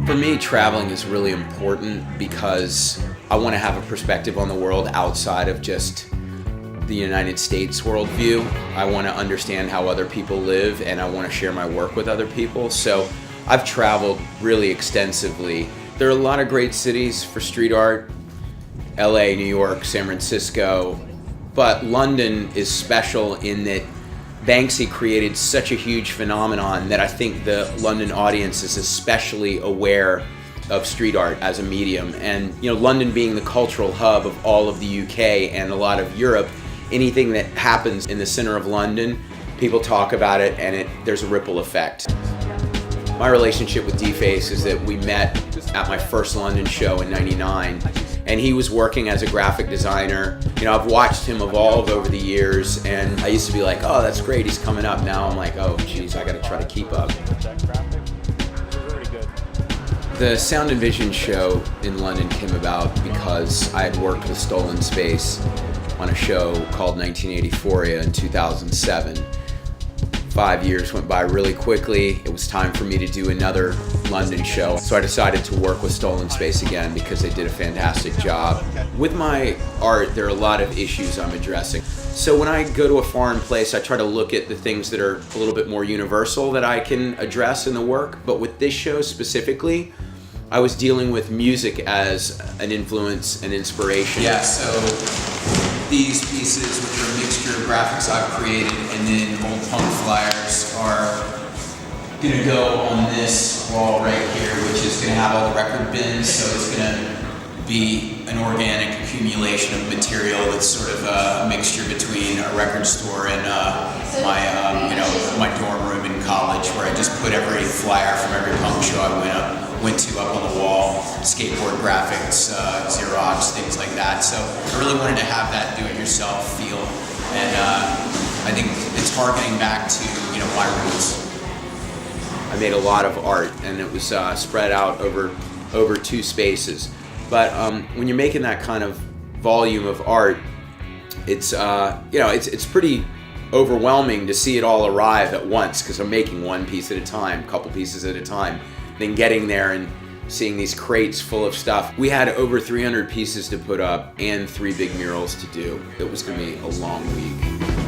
For me, traveling is really important because I want to have a perspective on the world outside of just the United States worldview. I want to understand how other people live, and I want to share my work with other people. So I've traveled really extensively. There are a lot of great cities for street art: LA, New York, San Francisco. But London is special in that Banksy created such a huge phenomenon that I think the London audience is especially aware of street art as a medium. And London being the cultural hub of all of the UK and a lot of Europe, anything that happens in the center of London, people talk about it, and there's a ripple effect. My relationship with D-Face is that we met at my first London show in '99, and he was working as a graphic designer. I've watched him evolve over the years, and I used to be like, oh, that's great, he's coming up. Now I'm like, oh, geez, I gotta try to keep up. The Sound and Vision show in London came about because I had worked with Stolen Space on a show called 1984 in 2007. 5 years went by really quickly. It was time for me to do another London show. So I decided to work with Stolen Space again because they did a fantastic job. With my art, there are a lot of issues I'm addressing. So when I go to a foreign place, I try to look at the things that are a little bit more universal that I can address in the work. But with this show specifically, I was dealing with music as an influence and inspiration. Yeah, so these pieces, which are a mixture of graphics I've created and then old punk flyers, are gonna go on this wall right here, which is gonna have all the record bins. So it's gonna be an organic accumulation of material that's sort of a mixture between a record store and my dorm room in college, where I just put every flyer from every punk show I went to up on the wall, skateboard graphics, Xerox, things like that. So I really wanted to have that do-it-yourself feel, and I think it's harkening back to my roots. I made a lot of art, and it was spread out over two spaces. But when you're making that kind of volume of art, it's it's pretty overwhelming to see it all arrive at once, because I'm making one piece at a time, a couple pieces at a time. Then getting there and seeing these crates full of stuff. We had over 300 pieces to put up and 3 big murals to do. It was gonna be a long week.